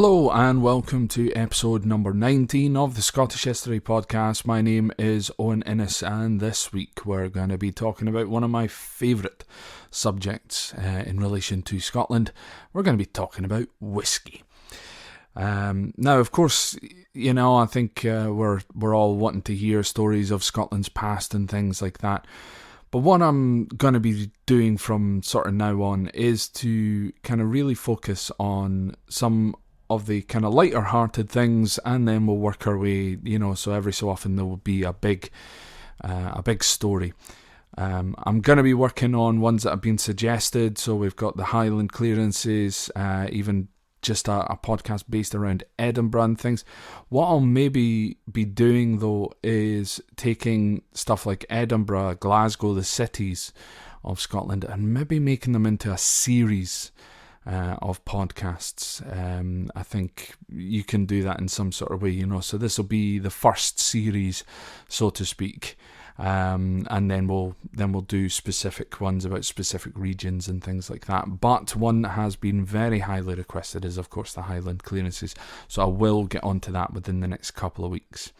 Hello and welcome to episode number 19 of the Scottish History Podcast. My name is Owen and this week we're going to be talking about one of my favourite subjects in relation to Scotland. We're going to be talking about whisky. Now, of course, you know, I think we're all wanting to hear stories of Scotland's past and things like that. But what I'm going to be doing from sort of now on is to kind of really focus on some of the kind of lighter hearted things, and then we'll work our way, you know, so every so often there will be a big story. I'm going to be working on ones that have been suggested, so we've got the Highland clearances, even just a podcast based around Edinburgh and things. What I'll maybe be doing though is taking stuff like Edinburgh, Glasgow, the cities of Scotland, and maybe making them into a series of podcasts. I think you can do that in some sort of way, you know. So this will be the first series, so to speak, and then we'll do specific ones about specific regions and things like that. But one that has been very highly requested is, of course, the Highland clearances. So I will get onto that within the next couple of weeks.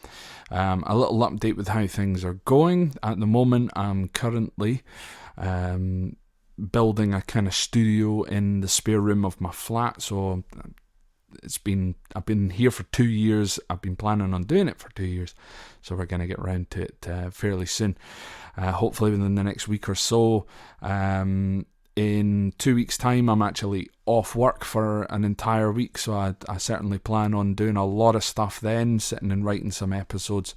A little update with how things are going at the moment. I'm currently building a kind of studio in the spare room of my flat, so I've been here for 2 years. I've been planning on doing it for 2 years, so we're going to get around to it fairly soon, hopefully within the next week or so. In 2 weeks' time, I'm actually off work for an entire week, so I certainly plan on doing a lot of stuff then, sitting and writing some episodes.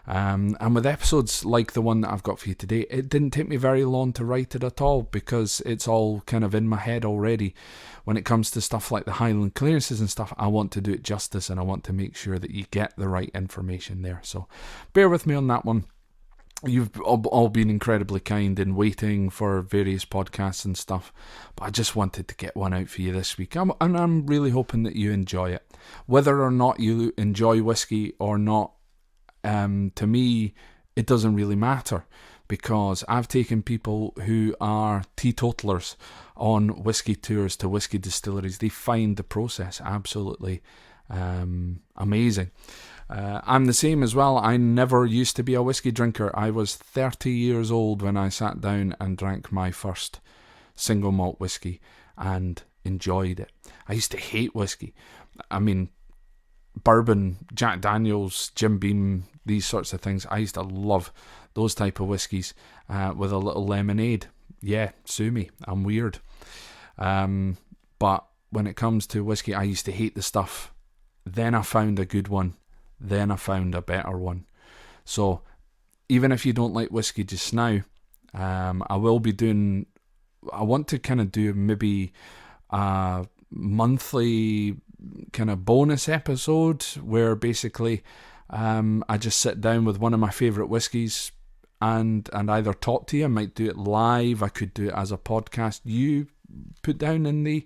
And with episodes like the one that I've got for you today, it didn't take me very long to write it at all, because it's all kind of in my head already. When it comes to stuff like the Highland clearances and stuff, I want to do it justice, and I want to make sure that you get the right information there. So bear with me on that one. You've all been incredibly kind in waiting for various podcasts and stuff, but I just wanted to get one out for you this week, and I'm really hoping that you enjoy it. Whether or not you enjoy whiskey or not, to me, it doesn't really matter, because I've taken people who are teetotalers on whiskey tours to whiskey distilleries. They find the process absolutely amazing. I'm the same as well. I never used to be a whiskey drinker. I was 30 years old when I sat down and drank my first single malt whiskey and enjoyed it. I used to hate whiskey. I mean, bourbon, Jack Daniels, Jim Beam, these sorts of things. I used to love those type of whiskies with a little lemonade. Yeah, sue me, I'm weird. But when it comes to whiskey, I used to hate the stuff. Then I found a good one. Then I found a better one. So even if you don't like whiskey just now, I want to kind of do maybe a monthly kind of bonus episode where basically I just sit down with one of my favourite whiskies and either talk to you. I might do it live. I could do it as a podcast. You put down in the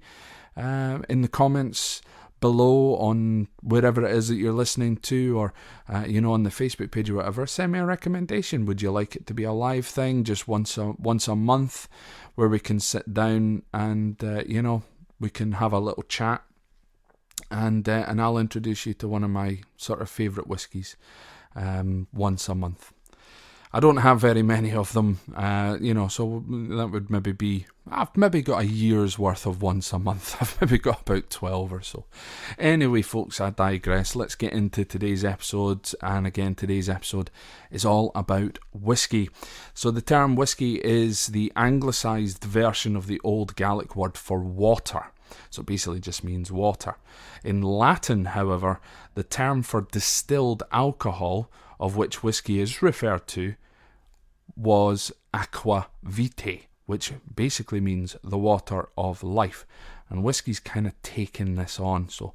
comments below on wherever it is that you're listening to, or on the Facebook page or whatever, send me a recommendation. Would you like it to be a live thing, just once a month, where we can sit down and we can have a little chat, and I'll introduce you to one of my sort of favourite whiskies once a month. I don't have very many of them, so that would maybe be, I've maybe got a year's worth of once a month. I've maybe got about 12 or so. Anyway, folks, I digress. Let's get into today's episode. And again, today's episode is all about whiskey. So the term whiskey is the anglicised version of the old Gaelic word for water. So it basically just means water. In Latin, however, the term for distilled alcohol, of which whiskey is referred to, was aqua vitae, which basically means the water of life. And whiskey's kind of taken this on, so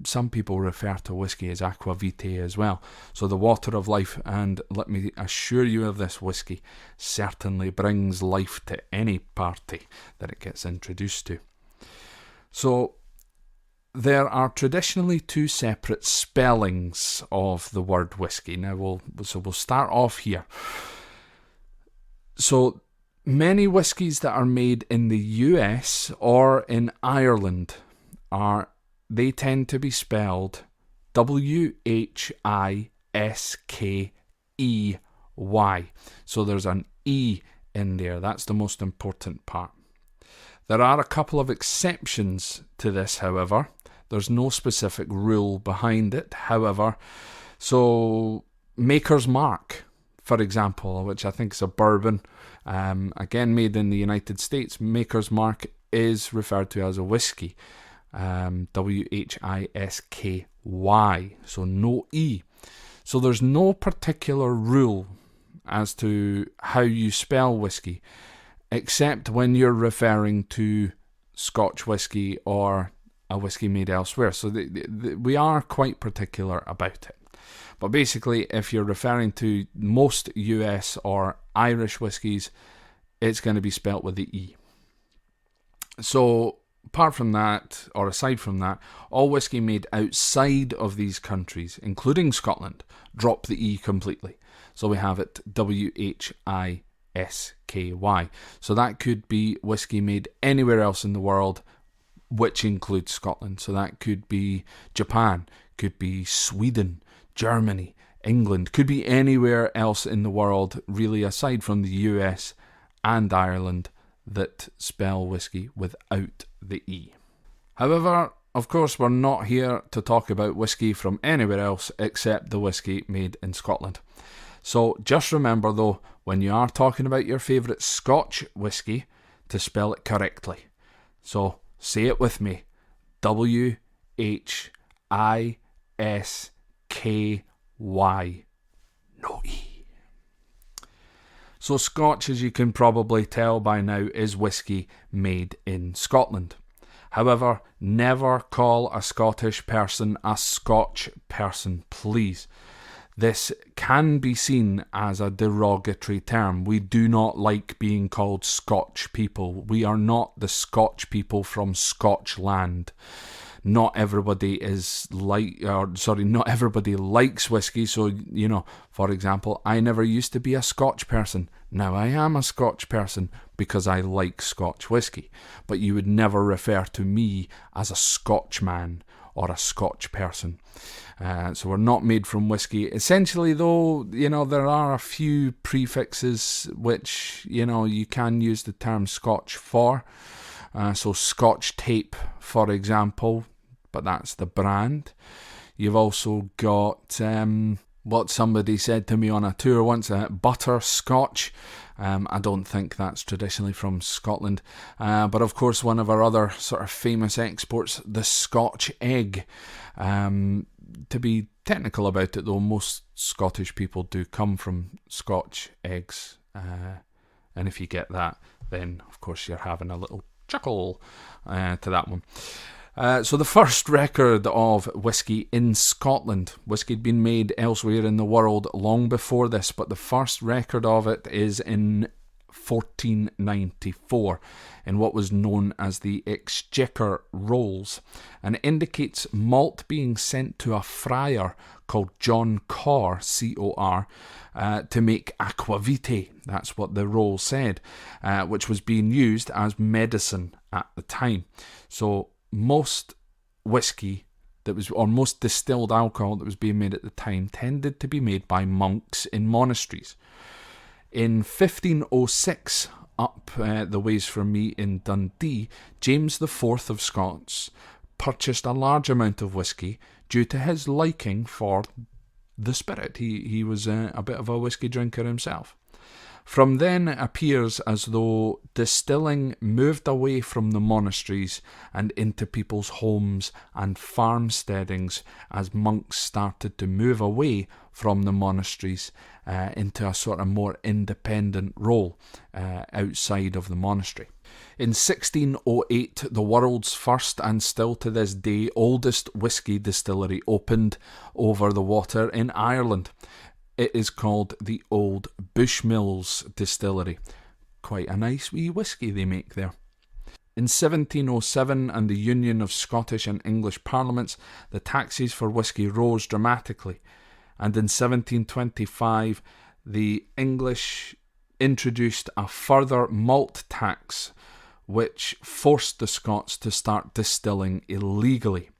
some people refer to whiskey as aqua vitae as well. So the water of life, and let me assure you of this, whiskey certainly brings life to any party that it gets introduced to. So there are traditionally two separate spellings of the word whiskey. Now we'll start off here. So many whiskies that are made in the US or in Ireland are they tend to be spelled Whisky. So there's an E in there. That's the most important part. There are a couple of exceptions to this, however. There's no specific rule behind it, however. So Maker's Mark, for example, which I think is a bourbon, again made in the United States, Maker's Mark is referred to as a whiskey. Whisky, so no E. So there's no particular rule as to how you spell whiskey, except when you're referring to Scotch whiskey or a whiskey made elsewhere. So we are quite particular about it. But basically, if you're referring to most US or Irish whiskies, it's going to be spelt with the E. So apart from that, or aside from that, all whiskey made outside of these countries, including Scotland, drop the E completely. So we have it Whisky. So that could be whiskey made anywhere else in the world, which includes Scotland. So that could be Japan, could be Sweden, Germany, England, could be anywhere else in the world, really, aside from the US and Ireland, that spell whiskey without the E. However, of course, we're not here to talk about whiskey from anywhere else except the whiskey made in Scotland. So just remember, though, when you are talking about your favourite Scotch whiskey, to spell it correctly. So say it with me. Whisky. No E. So Scotch, as you can probably tell by now, is whiskey made in Scotland. However, never call a Scottish person a Scotch person, please. This can be seen as a derogatory term. We do not like being called Scotch people. We are not the Scotch people from Scotchland. Not everybody not everybody likes whiskey. So, for example, I never used to be a Scotch person. Now I am a Scotch person because I like Scotch whiskey. But you would never refer to me as a Scotchman or a Scotch person. So we're not made from whiskey. Essentially, though, there are a few prefixes which, you can use the term Scotch for. So Scotch tape, for example, but that's the brand. You've also got what somebody said to me on a tour once, butterscotch. I don't think that's traditionally from Scotland. But of course, one of our other sort of famous exports, the Scotch egg. To be technical about it, though, most Scottish people do come from Scotch eggs. And if you get that, then of course you're having a little chuckle to that one. So the first record of whiskey in Scotland, whiskey had been made elsewhere in the world long before this, but the first record of it is in 1494 in what was known as the Exchequer Rolls, and it indicates malt being sent to a friar called John Cor, C-O-R, to make aquavitae. That's what the roll said, which was being used as medicine at the time. So most whiskey most distilled alcohol that was being made at the time tended to be made by monks in monasteries. In 1506, up the ways from me in Dundee, James IV of Scots purchased a large amount of whiskey due to his liking for the spirit. He was a bit of a whiskey drinker himself. From then it appears as though distilling moved away from the monasteries and into people's homes and farmsteadings as monks started to move away from the monasteries into a sort of more independent role outside of the monastery. In 1608, the world's first and still to this day oldest whiskey distillery opened over the water in Ireland. It is called the Old Bushmills Distillery. Quite a nice wee whiskey they make there. In 1707 and the Union of Scottish and English Parliaments, the taxes for whiskey rose dramatically. And in 1725, the English introduced a further malt tax, which forced the Scots to start distilling illegally.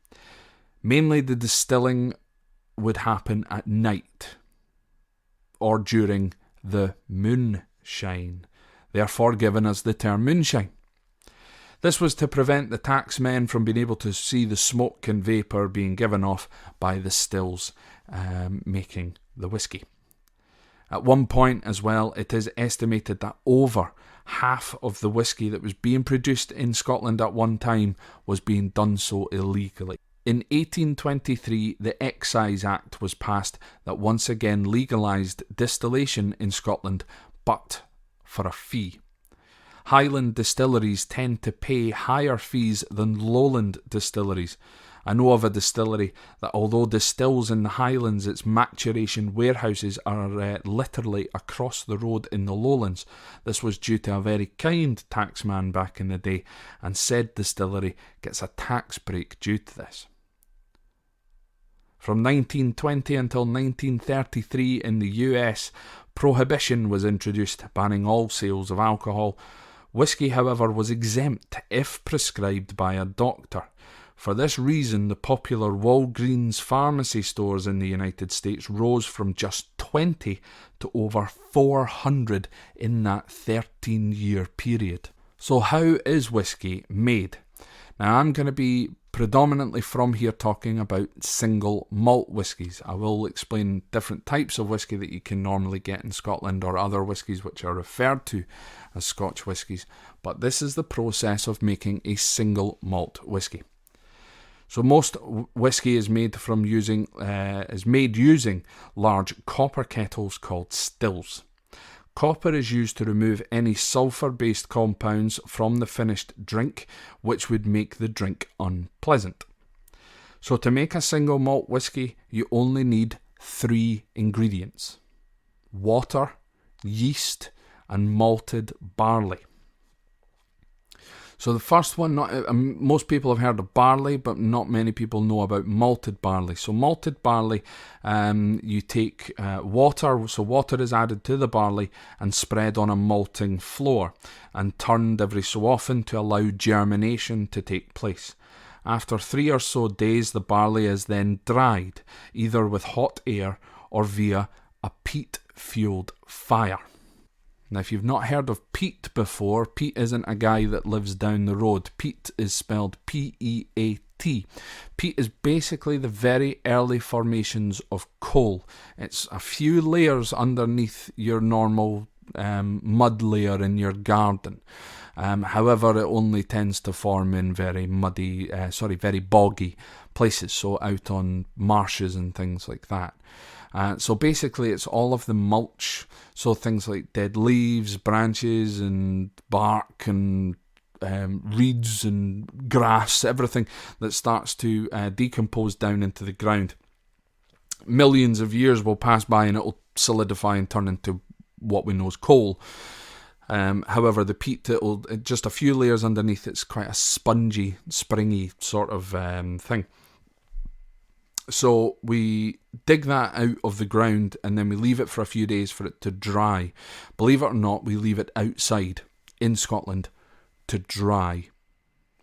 Mainly the distilling would happen at night or during the moonshine, therefore given us the term moonshine. This was to prevent the tacksmen from being able to see the smoke and vapour being given off by the stills making the whisky. At one point as well, it is estimated that over half of the whisky that was being produced in Scotland at one time was being done so illegally. In 1823, the Excise Act was passed that once again legalised distillation in Scotland, but for a fee. Highland distilleries tend to pay higher fees than lowland distilleries. I know of a distillery that, although distills in the Highlands, its maturation warehouses are literally across the road in the lowlands. This was due to a very kind taxman back in the day, and said distillery gets a tax break due to this. From 1920 until 1933 in the US, prohibition was introduced, banning all sales of alcohol. Whisky, however, was exempt if prescribed by a doctor. For this reason, the popular Walgreens pharmacy stores in the United States rose from just 20 to over 400 in that 13-year period. So how is whisky made? Now, I'm going to be predominantly from here talking about single malt whiskies. I will explain different types of whisky that you can normally get in Scotland, or other whiskies which are referred to as Scotch whiskies, but this is the process of making a single malt whisky. So most whisky is made using large copper kettles called stills. Copper is used to remove any sulphur-based compounds from the finished drink, which would make the drink unpleasant. So to make a single malt whisky, you only need 3 ingredients: water, yeast, and malted barley. So the first one, most people have heard of barley, but not many people know about malted barley. So malted barley, you take water, so water is added to the barley and spread on a malting floor and turned every so often to allow germination to take place. After 3 or so days, the barley is then dried, either with hot air or via a peat-fueled fire. Now, if you've not heard of peat before, peat isn't a guy that lives down the road. Peat is spelled P-E-A-T. Peat is basically the very early formations of coal. It's a few layers underneath your normal mud layer in your garden. However, it only tends to form in very boggy places, so out on marshes and things like that. So basically it's all of the mulch, so things like dead leaves, branches and bark and reeds and grass, everything that starts to decompose down into the ground. Millions of years will pass by and it will solidify and turn into what we know as coal. However, the peat, just a few layers underneath, it's quite a spongy, springy sort of thing. So we dig that out of the ground and then we leave it for a few days for it to dry. Believe it or not, we leave it outside in Scotland to dry.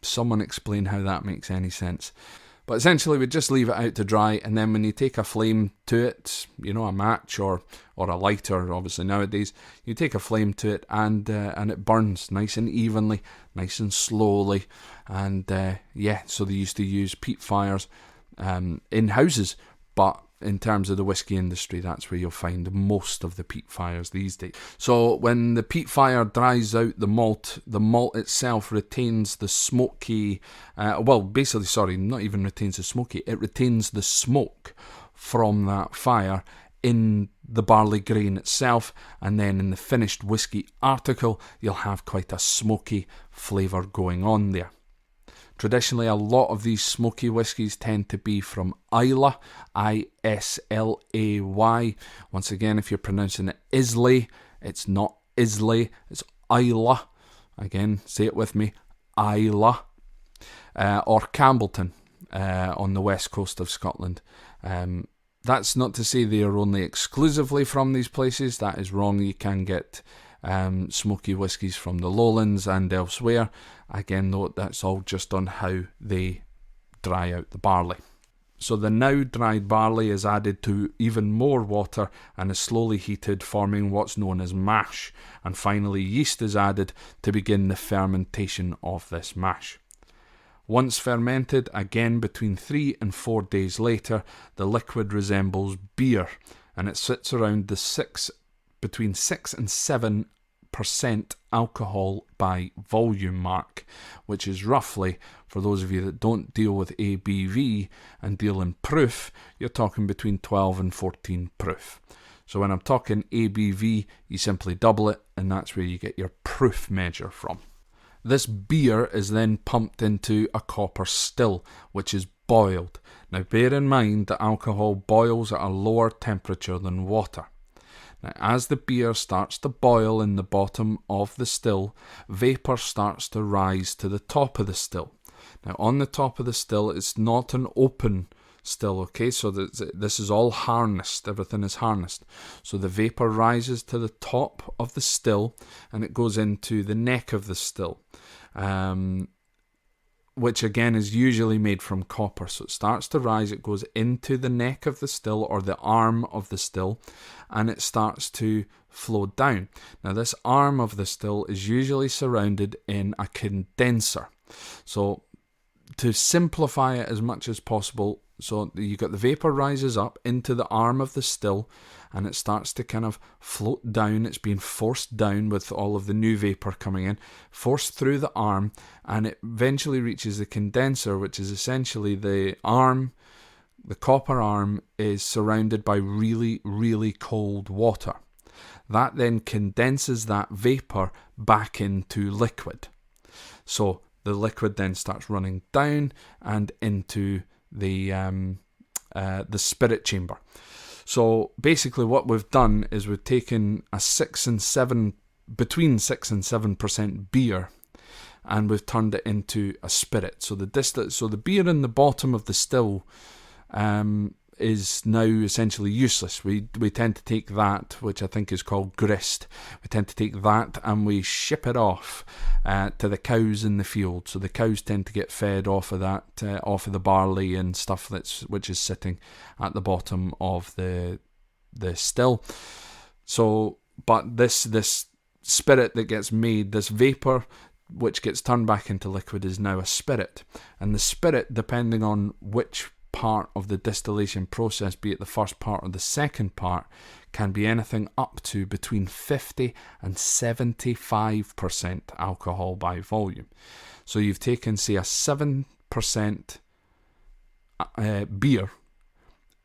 Someone explain how that makes any sense. But essentially we just leave it out to dry, and then when you take a flame to it, a match or a lighter, obviously nowadays, you take a flame to it and it burns nice and evenly, nice and slowly. And so they used to use peat fires in houses, but in terms of the whisky industry, that's where you'll find most of the peat fires these days. So when the peat fire dries out the malt itself retains the smoky, not even retains the smoky, it retains the smoke from that fire in the barley grain itself, and then in the finished whisky article, you'll have quite a smoky flavour going on there. Traditionally, a lot of these smoky whiskies tend to be from Islay, I-S-L-A-Y. Once again, if you're pronouncing it Islay, it's not Islay, it's Islay. Again, say it with me, Islay. Or Campbellton on the west coast of Scotland. That's not to say they are only exclusively from these places. That is wrong. You can get smoky whiskies from the lowlands and elsewhere. Again, though, that's all just on how they dry out the barley. So the now dried barley is added to even more water and is slowly heated, forming what's known as mash. And finally, yeast is added to begin the fermentation of this mash. Once fermented, again between 3 and 4 days later, the liquid resembles beer, and it sits around the between 6 and 7% alcohol by volume mark, which is roughly, for those of you that don't deal with ABV and deal in proof, you're talking between 12 and 14 proof. So when I'm talking ABV, you simply double it, and that's where you get your proof measure from. This beer is then pumped into a copper still, which is boiled. Now bear in mind that alcohol boils at a lower temperature than water. Now, as the beer starts to boil in the bottom of the still, vapour starts to rise to the top of the still. Now, on the top of the still, it's not an open still, okay? So this is all harnessed. Everything is harnessed. So the vapour rises to the top of the still, and it goes into the neck of the still, which again is usually made from copper. So it starts to rise, it goes into the neck of the still or the arm of the still, and it starts to flow down. Now this arm of the still is usually surrounded in a condenser. So to simplify it as much as possible, so you got the vapour rises up into the arm of the still, and it starts to kind of float down. It's being forced down with all of the new vapour coming in, forced through the arm, and it eventually reaches the condenser, which is essentially the arm. The copper arm is surrounded by really, really cold water. That then condenses that vapour back into liquid. So the liquid then starts running down and into the spirit chamber. So basically what we've done is we've taken a between 6 and 7% beer, and we've turned it into a spirit. So the beer in the bottom of the still is now essentially useless. We tend to take that, which I think is called grist. We tend to take that and we ship it off to the cows in the field. So the cows tend to get fed off of that, off of the barley and stuff which is sitting at the bottom of the still. So, but this spirit that gets made, this vapour which gets turned back into liquid, is now a spirit. And the spirit, depending on which part of the distillation process, be it the first part or the second part, can be anything up to between 50 and 75% alcohol by volume. So you've taken, say, a 7% beer,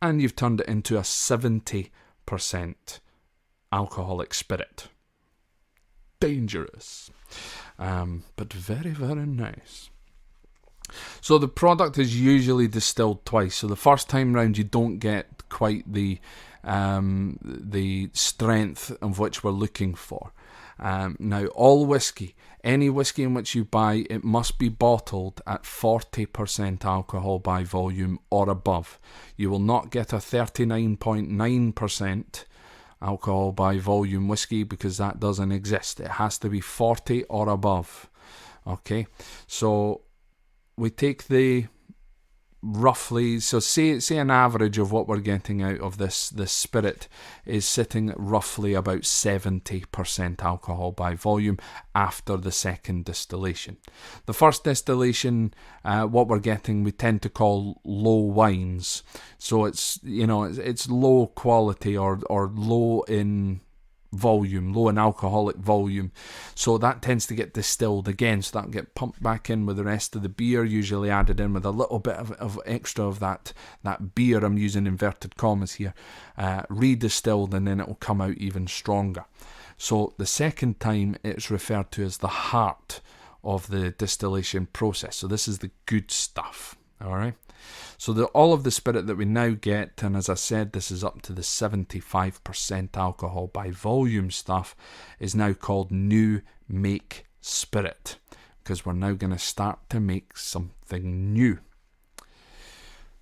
and you've turned it into a 70% alcoholic spirit. Dangerous, but very, very nice. So the product is usually distilled twice. So the first time round you don't get quite the strength of which we're looking for. Now all whiskey, any whiskey in which you buy, it must be bottled at 40% alcohol by volume or above. You will not get a 39.9% alcohol by volume whiskey, because that doesn't exist. It has to be 40 or above. Okay, so we take the roughly, so say an average of what we're getting out of this spirit is sitting at roughly about 70% alcohol by volume after the second distillation. The first distillation, what we're getting, we tend to call low wines. So it's low quality or low in volume, low in alcoholic volume, so that tends to get distilled again, so that'll get pumped back in with the rest of the beer, usually added in with a little bit of extra of that beer, I'm using inverted commas here, redistilled, and then it will come out even stronger. So the second time it's referred to as the heart of the distillation process. So this is the good stuff, alright? So all of the spirit that we now get, and as I said, this is up to the 75% alcohol by volume stuff, is now called new make spirit, because we're now going to start to make something new.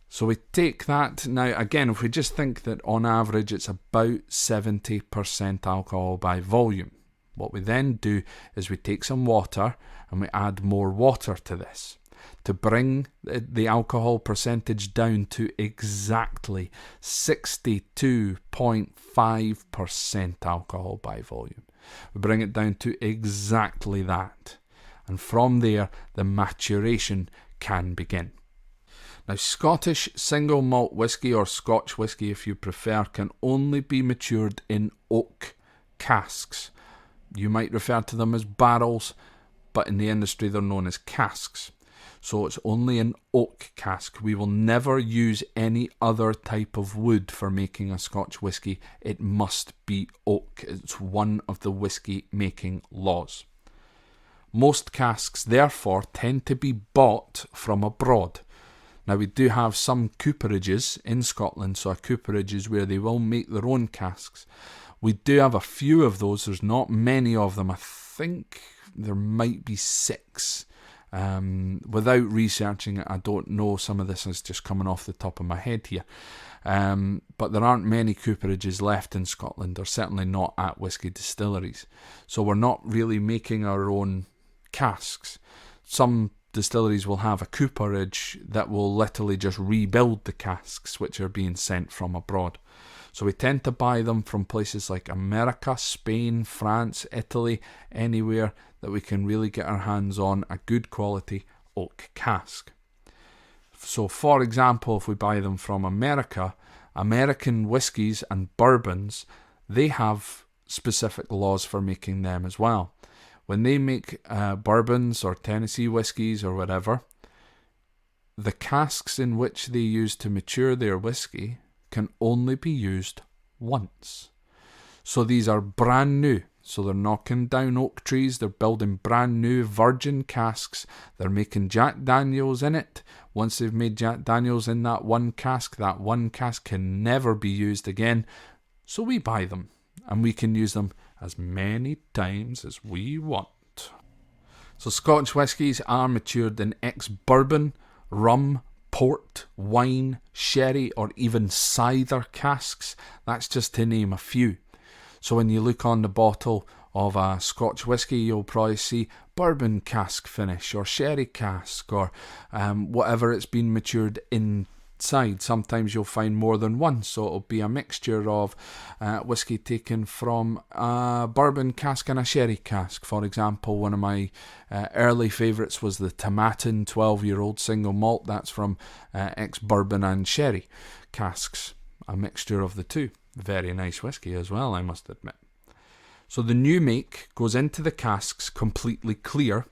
So we take that, now again, if we just think that on average it's about 70% alcohol by volume, what we then do is we take some water and we add more water to this. to bring the alcohol percentage down to exactly 62.5% alcohol by volume. We bring it down to exactly that. And from there, the maturation can begin. Now, Scottish single malt whisky, or Scotch whisky if you prefer, can only be matured in oak casks. You might refer to them as barrels, but in the industry they're known as casks. So it's only an oak cask. We will never use any other type of wood for making a Scotch whisky. It must be oak. It's one of the whisky making laws. Most casks, therefore, tend to be bought from abroad. Now, we do have some cooperages in Scotland, so a cooperage is where they will make their own casks. We do have a few of those. There's not many of them. I think there might be 6. Without researching it, I don't know. Some of this is just coming off the top of my head here. But there aren't many cooperages left in Scotland, or certainly not at whisky distilleries. So we're not really making our own casks. Some distilleries will have a cooperage that will literally just rebuild the casks which are being sent from abroad. So we tend to buy them from places like America, Spain, France, Italy, anywhere that we can really get our hands on a good quality oak cask. So for example, if we buy them from America, American whiskies and bourbons, they have specific laws for making them as well. When they make bourbons or Tennessee whiskies or whatever, the casks in which they use to mature their whiskey can only be used once. So these are brand new. So they're knocking down oak trees, they're building brand new virgin casks, they're making Jack Daniels in it. Once they've made Jack Daniels in that one cask can never be used again. So we buy them, and we can use them as many times as we want. So Scotch whiskies are matured in ex-bourbon, rum, port, wine, sherry, or even cider casks. That's just to name a few. So when you look on the bottle of a Scotch whisky, you'll probably see bourbon cask finish, or sherry cask, or whatever it's been matured inside. Sometimes you'll find more than one, so it'll be a mixture of whisky taken from a bourbon cask and a sherry cask. For example, one of my early favourites was the Tomatin 12-year-old single malt. That's from ex-bourbon and sherry casks, a mixture of the two. Very nice whisky as well, I must admit. So the new make goes into the casks completely clear.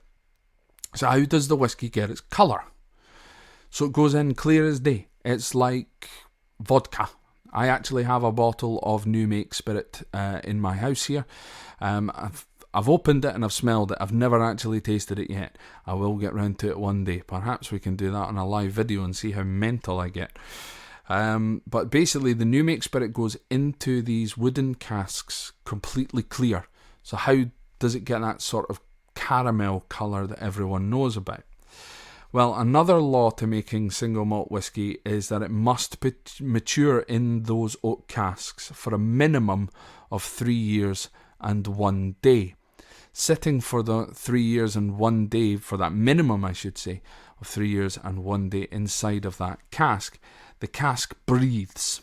So how does the whisky get its colour? So it goes in clear as day. It's like vodka. I actually have a bottle of new make spirit in my house here. I've opened it and I've smelled it. I've never actually tasted it yet. I will get round to it one day. Perhaps we can do that on a live video and see how mental I get. But basically the new make spirit goes into these wooden casks completely clear. So how does it get that sort of caramel colour that everyone knows about? Well, another law to making single malt whisky is that it must mature in those oak casks for a minimum of 3 years and 1 day. Sitting for the 3 years and 1 day, for that minimum I should say, of 3 years and 1 day inside of that cask, the cask breathes.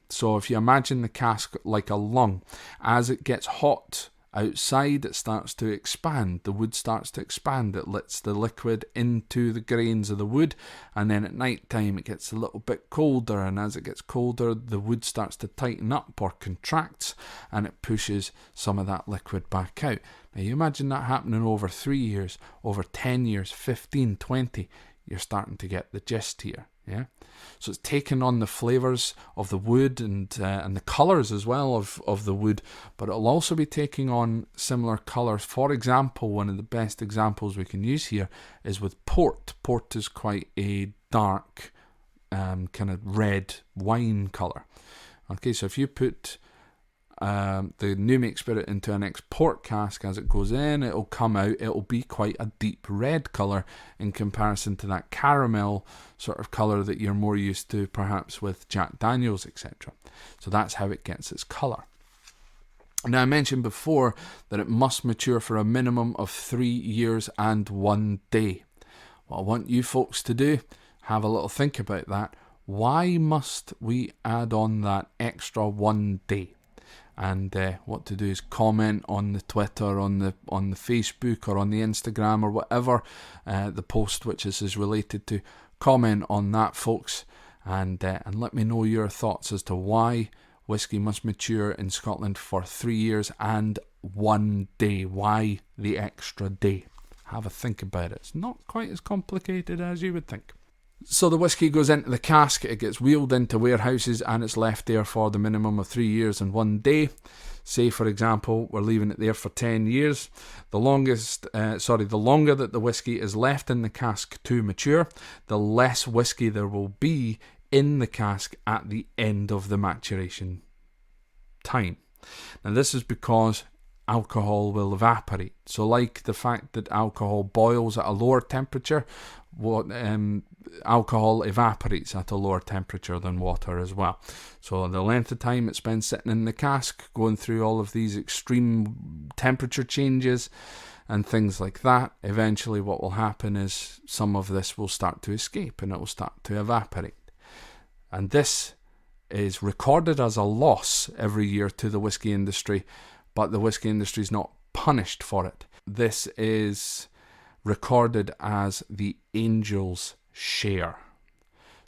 So if you imagine the cask like a lung, as it gets hot outside, it starts to expand. The wood starts to expand. It lets the liquid into the grains of the wood, and then at night time it gets a little bit colder, and as it gets colder, the wood starts to tighten up or contracts, and it pushes some of that liquid back out. Now you imagine that happening over 3 years, over 10 years, 15, 20. You're starting to get the gist here. Yeah, so it's taking on the flavours of the wood and the colours as well of the wood, but it'll also be taking on similar colours. For example, one of the best examples we can use here is with port. Port is quite a dark kind of red wine colour. Okay, so if you put the new make spirit into an ex-port cask, as it goes in, it'll come out, it'll be quite a deep red colour in comparison to that caramel sort of colour that you're more used to perhaps with Jack Daniels, etc. So that's how it gets its colour. Now I mentioned before that it must mature for a minimum of 3 years and 1 day. what I want you folks to do, have a little think about that. Why must we add on that extra 1 day? And what to do is comment on the Twitter, on the Facebook, or on the Instagram, or whatever the post which this is related to. Comment on that, folks, and let me know your thoughts as to why whiskey must mature in Scotland for 3 years and 1 day. Why the extra day? Have a think about it. It's not quite as complicated as you would think. So the whiskey goes into the cask, it gets wheeled into warehouses, and it's left there for the minimum of 3 years and 1 day. Say, for example, we're leaving it there for 10 years. The longer that the whiskey is left in the cask to mature, the less whiskey there will be in the cask at the end of the maturation time. Now, this is because alcohol will evaporate. So like the fact that alcohol boils at a lower temperature, alcohol evaporates at a lower temperature than water as well. So the length of time it spends sitting in the cask, going through all of these extreme temperature changes and things like that, eventually what will happen is some of this will start to escape and it will start to evaporate. And this is recorded as a loss every year to the whiskey industry, but the whiskey industry is not punished for it. This is recorded as the angels' share.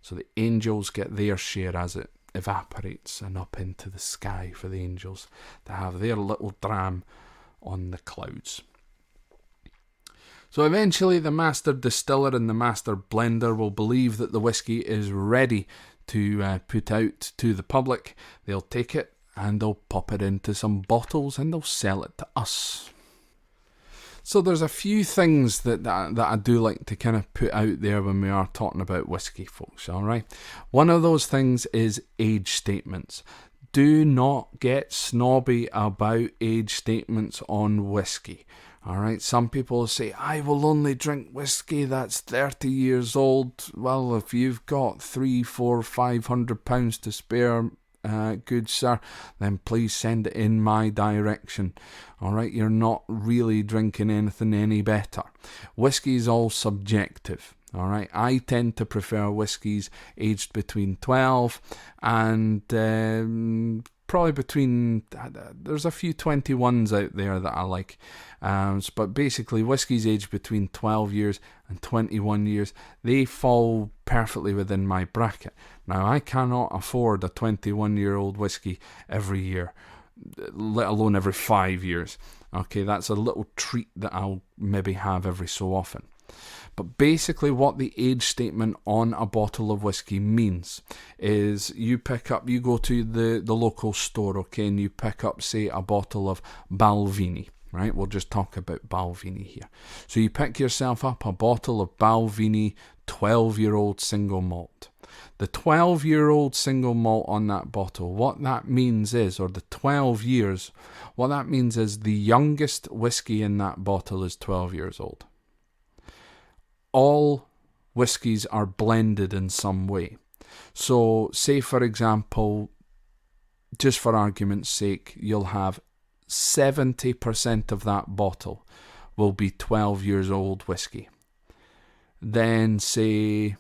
So the angels get their share as it evaporates and up into the sky for the angels to have their little dram on the clouds. So eventually the master distiller and the master blender will believe that the whiskey is ready to put out to the public. They'll take it and they'll pop it into some bottles and they'll sell it to us. So there's a few things that I do like to kind of put out there when we are talking about whiskey, folks, alright? One of those things is age statements. Do not get snobby about age statements on whiskey. Alright, some people say, I will only drink whiskey that's 30 years old. Well, if you've got £300, £400, £500 to spare, good sir, then please send it in my direction. Alright, you're not really drinking anything any better. Whiskey is all subjective. Alright, I tend to prefer whiskies aged between 12 and probably between, there's a few 21s out there that I like. But basically, whiskies aged between 12 years and 21 years, they fall perfectly within my bracket. Now, I cannot afford a 21-year-old whiskey every year, let alone every 5 years. Okay, that's a little treat that I'll maybe have every so often. But basically what the age statement on a bottle of whiskey means is you go to the local store, okay, and you pick up, say, a bottle of Balvenie, right? We'll just talk about Balvenie here. So you pick yourself up a bottle of Balvenie 12-year-old single malt. The 12-year-old single malt on that bottle, what that means is, or the 12 years, what that means is the youngest whiskey in that bottle is 12 years old. All whiskies are blended in some way. So, say for example, just for argument's sake, you'll have 70% of that bottle will be 12 years old whiskey. Then, say,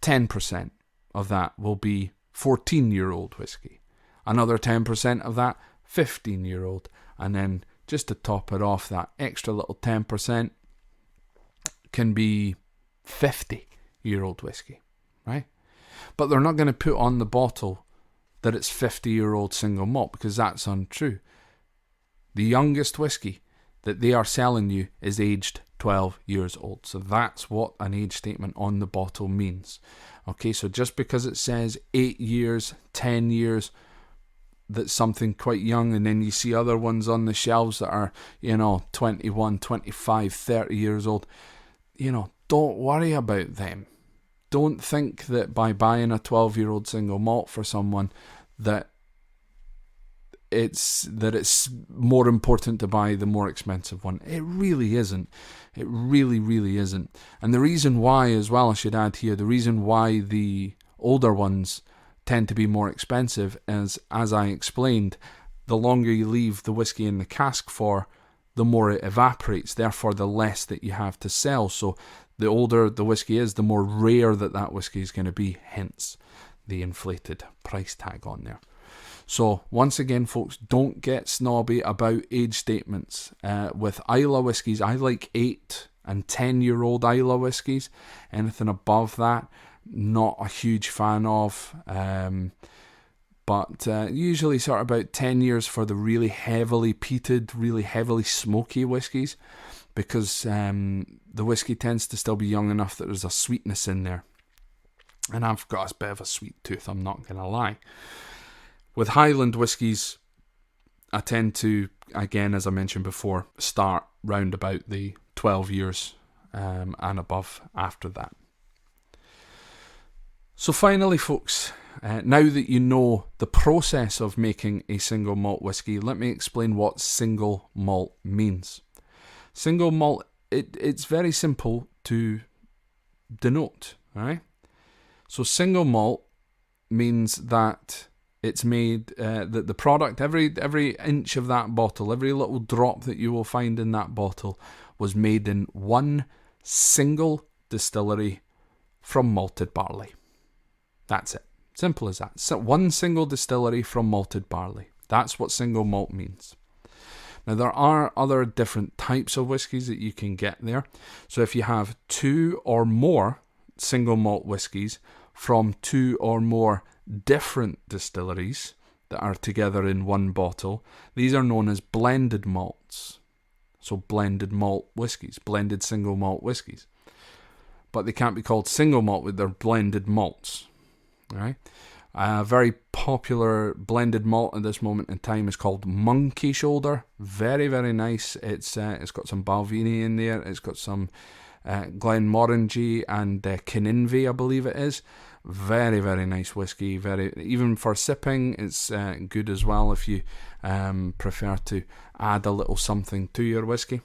10% of that will be 14-year-old whiskey. Another 10% of that, 15-year-old. And then, just to top it off, that extra little 10% can be 50-year-old whiskey, right? But they're not going to put on the bottle that it's 50-year-old single malt because that's untrue. The youngest whiskey that they are selling you is aged 12 years old. So that's what an age statement on the bottle means. Okay, so just because it says 8 years, 10 years, that's something quite young, and then you see other ones on the shelves that are, 21, 25, 30 years old, don't worry about them. Don't think that by buying a 12-year-old single malt for someone that it's more important to buy the more expensive one. It really isn't. It really, really isn't. And the reason why, as well, I should add here, the reason why the older ones tend to be more expensive is, as I explained, the longer you leave the whiskey in the cask for, the more it evaporates, therefore the less that you have to sell. So the older the whiskey is, the more rare that whiskey is going to be, hence the inflated price tag on there. So once again, folks, don't get snobby about age statements. With Islay whiskies, I like 8 and 10-year-old Islay whiskies. Anything above that, not a huge fan of. But usually sort of about 10 years for the really heavily peated, really heavily smoky whiskies, because the whiskey tends to still be young enough that there's a sweetness in there. And I've got a bit of a sweet tooth, I'm not going to lie. With Highland whiskies, I tend to, again, as I mentioned before, start round about the 12 years and above after that. So finally, folks, now that you know the process of making a single malt whiskey, let me explain what single malt means. Single malt, it's very simple to denote, right? So single malt means that it's made, that the product, every inch of that bottle, every little drop that you will find in that bottle was made in one single distillery from malted barley. That's it. Simple as that. So one single distillery from malted barley. That's what single malt means. Now, there are other different types of whiskies that you can get there. So if you have 2 or more single malt whiskies from 2 or more different distilleries that are together in one bottle, these are known as blended malts. So blended malt whiskies, blended single malt whiskies. But they can't be called single malt, with their blended malts. Right? A very popular blended malt at this moment in time is called Monkey Shoulder. Very, very nice. It's got some Balvenie in there. It's got some Glenmorangie and Kinninvie, I believe it is. Very, very nice whiskey. Very, even for sipping, it's good as well if you prefer to add a little something to your whiskey.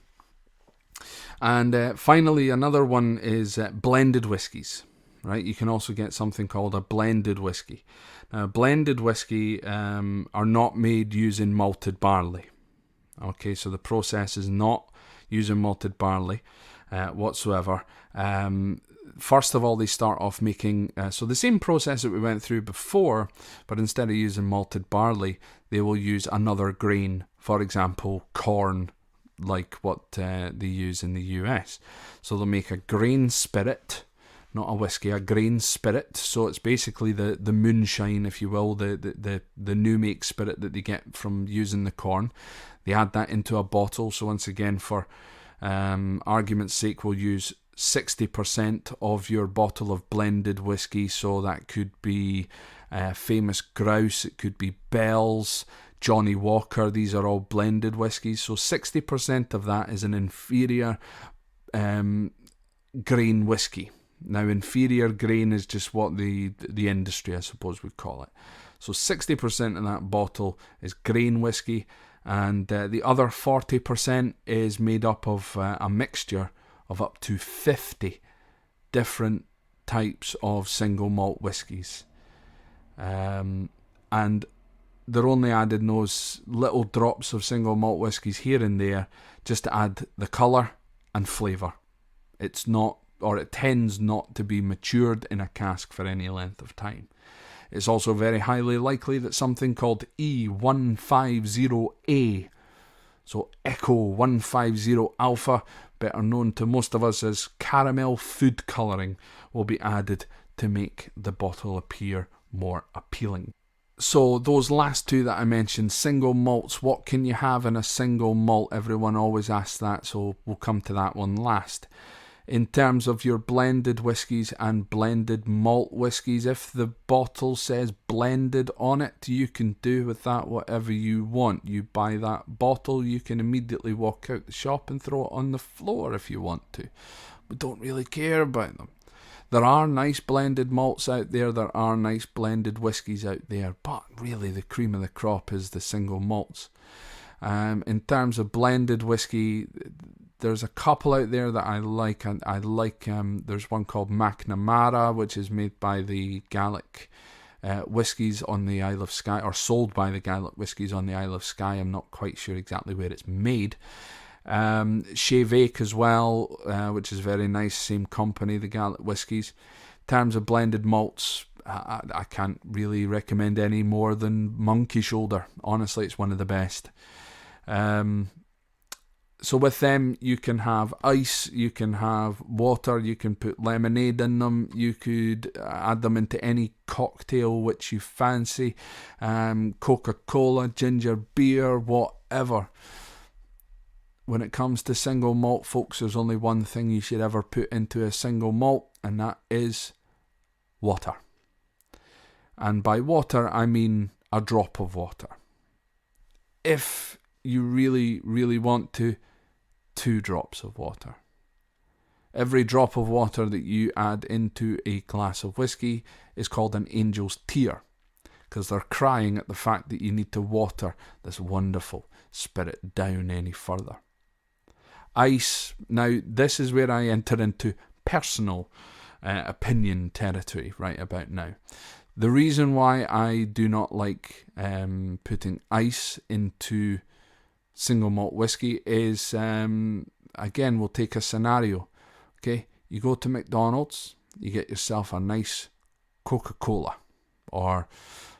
And finally, another one is blended whiskies. Right, you can also get something called a blended whiskey. Now, blended whiskey are not made using malted barley. Okay, so the process is not using malted barley whatsoever. First of all, they start off making, so the same process that we went through before, but instead of using malted barley, they will use another grain, for example, corn, like what they use in the US. So they'll make a grain spirit, not a whiskey, a grain spirit. So it's basically the moonshine, if you will, the new make spirit that they get from using the corn. They add that into a bottle. So once again, for argument's sake, we'll use 60% of your bottle of blended whiskey. So that could be Famous Grouse, it could be Bell's, Johnny Walker. These are all blended whiskies. So 60% of that is an inferior grain whiskey. Now, inferior grain is just what the industry, I suppose, would call it. So 60% of that bottle is grain whiskey, and the other 40% is made up of a mixture of up to 50 different types of single malt whiskies. And they're only adding those little drops of single malt whiskies here and there just to add the colour and flavour. It's not, or it tends not to be matured in a cask for any length of time. It's also very highly likely that something called E150A, so Echo 150 Alpha, better known to most of us as caramel food colouring, will be added to make the bottle appear more appealing. So those last two that I mentioned, single malts, what can you have in a single malt? Everyone always asks that, so we'll come to that one last. In terms of your blended whiskies and blended malt whiskies, if the bottle says blended on it, you can do with that whatever you want. You buy that bottle, you can immediately walk out the shop and throw it on the floor if you want to. We don't really care about them. There are nice blended malts out there, there are nice blended whiskies out there, but really the cream of the crop is the single malts. In terms of blended whiskey, there's a couple out there that I like. There's one called McNamara, which is made by the Gaelic whiskies on the Isle of Skye, or sold by the Gaelic whiskies on the Isle of Skye. I'm not quite sure exactly where it's made. Chevaque as well, which is very nice, same company, the Gallic whiskies. In terms of blended malts, I can't really recommend any more than Monkey Shoulder. Honestly, it's one of the best. So with them, you can have ice, you can have water, you can put lemonade in them, you could add them into any cocktail which you fancy, Coca-Cola, ginger beer, whatever. When it comes to single malt, folks, there's only one thing you should ever put into a single malt, and that is water. And by water, I mean a drop of water. If you really, really want to, 2 drops of water. Every drop of water that you add into a glass of whiskey is called an angel's tear, because they're crying at the fact that you need to water this wonderful spirit down any further. Ice, now this is where I enter into personal opinion territory right about now. The reason why I do not like putting ice into single malt whiskey is, again, we'll take a scenario. Okay, you go to McDonald's, you get yourself a nice Coca-Cola or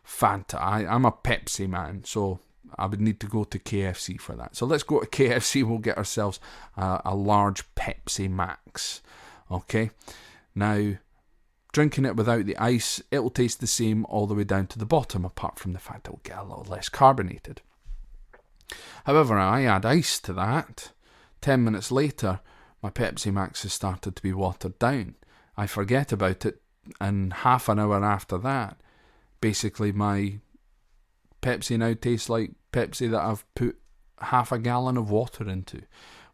Fanta. I'm a Pepsi man, so I would need to go to KFC for that. So let's go to KFC, we'll get ourselves a large Pepsi Max. Okay, now drinking it without the ice, it'll taste the same all the way down to the bottom, apart from the fact it'll get a little less carbonated. However, I add ice to that. 10 minutes later, my Pepsi Max has started to be watered down. I forget about it, and half an hour after that, basically my Pepsi now tastes like Pepsi that I've put half a gallon of water into,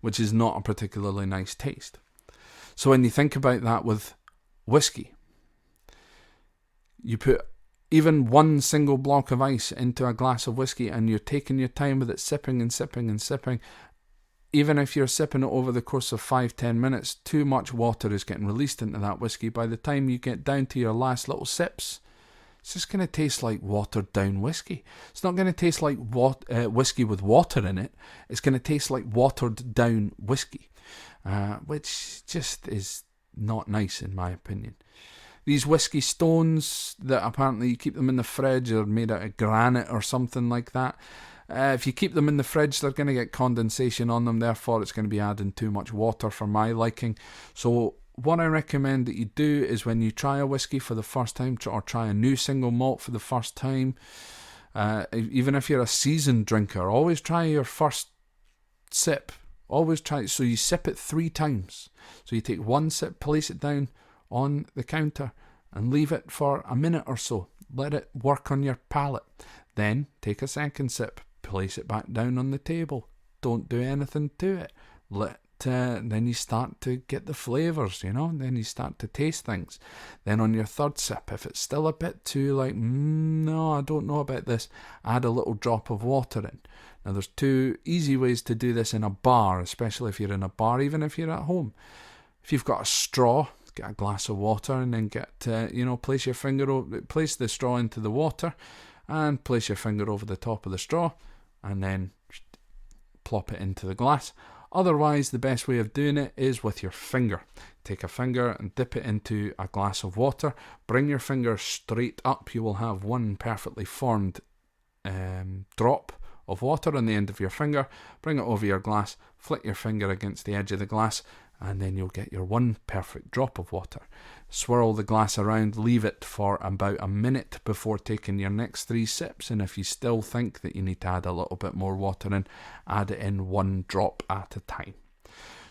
which is not a particularly nice taste. So when you think about that with whiskey, you put even one single block of ice into a glass of whiskey and you're taking your time with it, sipping and sipping and sipping. Even if you're sipping it over the course of 5-10 minutes, too much water is getting released into that whiskey. By the time you get down to your last little sips, it's just going to taste like watered down whiskey. It's not going to taste like whiskey with water in it. It's going to taste like watered down whiskey, which just is not nice in my opinion. These whiskey stones that apparently you keep them in the fridge are made out of granite or something like that. If you keep them in the fridge, they're going to get condensation on them. Therefore, it's going to be adding too much water for my liking. So what I recommend that you do is when you try a whiskey for the first time, or try a new single malt for the first time, even if you're a seasoned drinker, always try your first sip. Always try it. So you sip it 3 times. So you take 1 sip, place it down on the counter and leave it for a minute or so. Let it work on your palate. Then take a second sip, place it back down on the table. Don't do anything to it. Then you start to get the flavours, then you start to taste things. Then on your third sip, if it's still a bit too no, I don't know about this, add a little drop of water in. Now there's 2 easy ways to do this in a bar, especially if you're in a bar, even if you're at home. If you've got a straw, get a glass of water and then place the straw into the water and place your finger over the top of the straw and then plop it into the glass. Otherwise, the best way of doing it is with your finger. Take a finger and dip it into a glass of water. Bring your finger straight up. You will have one perfectly formed drop of water on the end of your finger. Bring it over your glass. Flick your finger against the edge of the glass, and then you'll get your one perfect drop of water. Swirl the glass around, leave it for about a minute before taking your next 3 sips, and if you still think that you need to add a little bit more water in, add it in 1 drop at a time.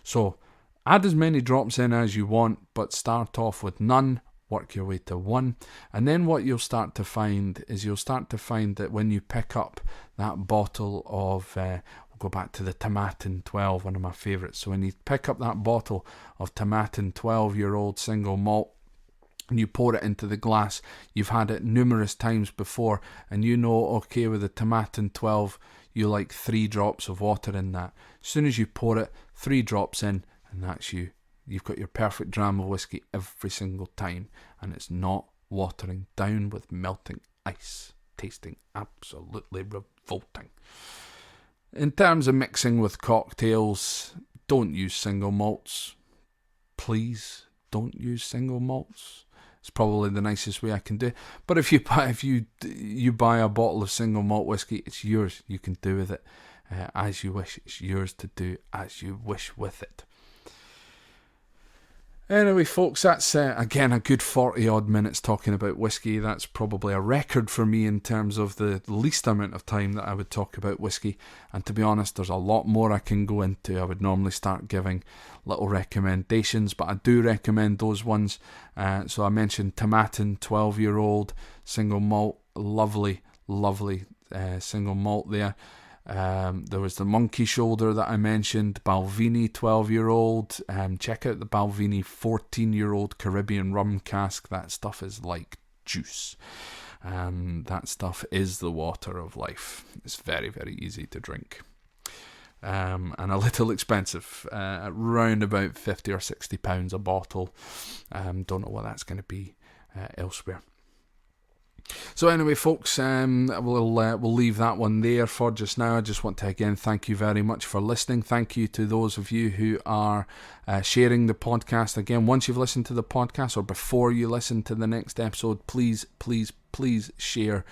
So add as many drops in as you want, but start off with none, work your way to 1, and then what you'll start to find is that when you pick up that bottle of go back to the Tomatin 12, one of my favourites. So when you pick up that bottle of Tomatin 12-year-old single malt and you pour it into the glass, you've had it numerous times before, and okay, with the Tomatin 12, you like 3 drops of water in that. As soon as you pour it, 3 drops in, and that's you. You've got your perfect dram of whiskey every single time, and it's not watering down with melting ice, tasting absolutely revolting. In terms of mixing with cocktails, don't use single malts. Please don't use single malts. It's probably the nicest way I can do it. But if you buy a bottle of single malt whiskey, it's yours. You can do with it as you wish. It's yours to do as you wish with it. Anyway, folks, that's again a good 40 odd minutes talking about whiskey. That's probably a record for me in terms of the least amount of time that I would talk about whiskey. And to be honest, there's a lot more I can go into. I would normally start giving little recommendations, but I do recommend those ones. So I mentioned Tomatin 12-year-old single malt, lovely single malt there. There was the Monkey Shoulder that I mentioned, Balvenie 12-year-old. Check out the Balvenie 14-year-old Caribbean rum cask. That stuff is like juice. That stuff is the water of life. It's very, very easy to drink. And a little expensive, around about £50 or £60 a bottle. Don't know what that's going to be elsewhere. So anyway, folks, we'll leave that one there for just now. I just want to again thank you very much for listening. Thank you to those of you who are sharing the podcast. Again, once you've listened to the podcast or before you listen to the next episode, please share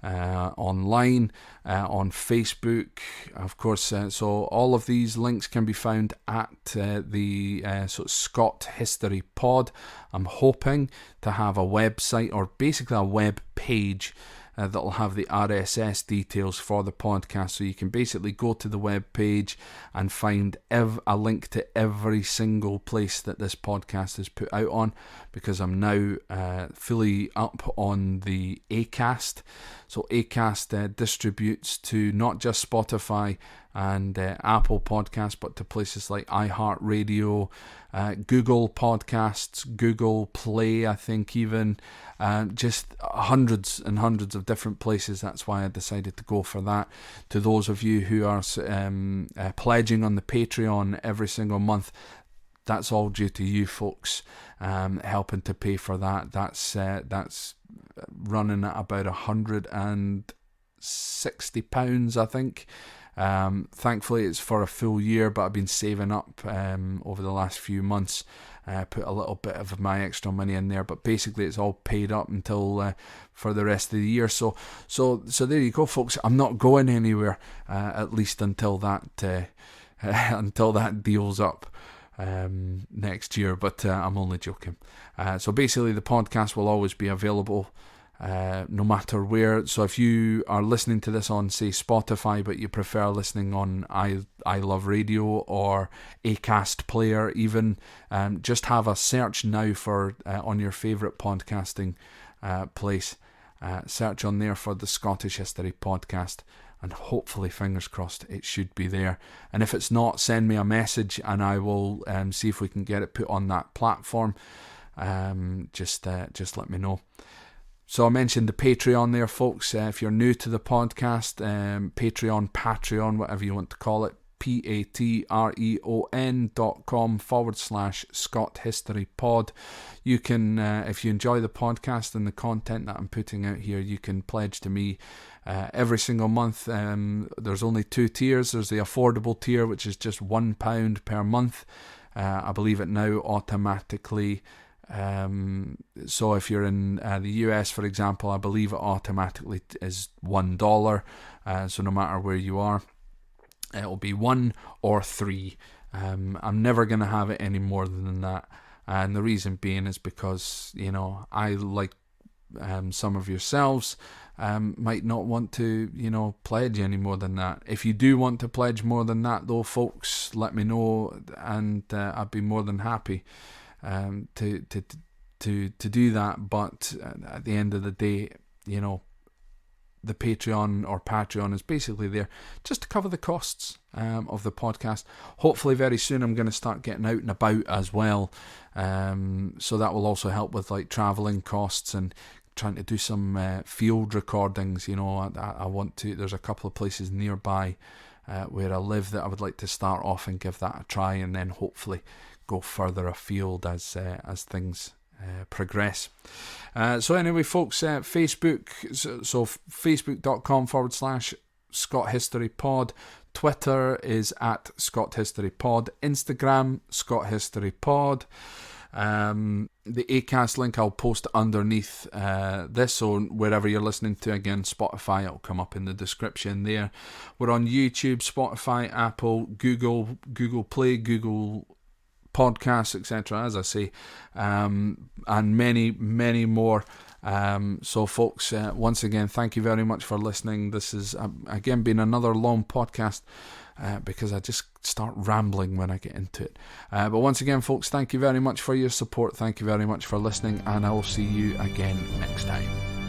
online, on Facebook, of course. So all of these links can be found at the Scott History Pod. I'm hoping to have a website, or basically a web page, that'll have the RSS details for the podcast, so you can basically go to the web page and find a link to every single place that this podcast is put out on, because I'm now fully up on the Acast. So Acast distributes to not just Spotify and Apple Podcasts, but to places like iHeartRadio, Google Podcasts, Google Play, I think even, just hundreds and hundreds of different places. That's why I decided to go for that. To those of you who are pledging on the Patreon every single month, that's all due to you folks, helping to pay for that. That's running at about £160, I think. Thankfully it's for a full year, but I've been saving up over the last few months. Put a little bit of my extra money in there, but basically it's all paid up until for the rest of the year. So there you go, folks. I'm not going anywhere, at least until that deal's up next year. But I'm only joking. So basically, the podcast will always be available, no matter where. So if you are listening to this on, say, Spotify, but you prefer listening on I Love Radio or Acast Player even, just have a search now for on your favourite podcasting place. Search on there for the Scottish History Podcast, and hopefully, fingers crossed, it should be there. And if it's not, send me a message and I will see if we can get it put on that platform. Just let me know. So I mentioned the Patreon there, folks. If you're new to the podcast, Patreon, whatever you want to call it, patreon.com/Scott History Pod. You can, if you enjoy the podcast and the content that I'm putting out here, you can pledge to me every single month. There's only two tiers. There's the affordable tier, which is just £1 per month. I believe it now automatically. So if you're in the US, for example, I believe it automatically is $1. So no matter where you are, it'll be 1 or 3. I'm never going to have it any more than that. And the reason being is because, I, like some of yourselves, might not want to, pledge any more than that. If you do want to pledge more than that, though, folks, let me know, and I'd be more than happy to do that. But at the end of the day, the Patreon is basically there just to cover the costs of the podcast. Hopefully very soon I'm going to start getting out and about as well, so that will also help with like travelling costs and trying to do some field recordings. I want to. There's a couple of places nearby where I live that I would like to start off and give that a try, and then hopefully go further afield as things progress. So anyway, folks, Facebook, so facebook.com/ Scott History Pod. Twitter is at Scott History Pod. Instagram, Scott History Pod. The Acast link I'll post underneath this, so wherever you're listening to, again, Spotify, it'll come up in the description there. We're on YouTube, Spotify, Apple, Google Play, Google Podcasts, etc., as I say, and many, many more. So folks, once again, thank you very much for listening. This has again been another long podcast, because I just start rambling when I get into it. But once again, folks, thank you very much for your support. Thank you very much for listening, and I will see you again next time.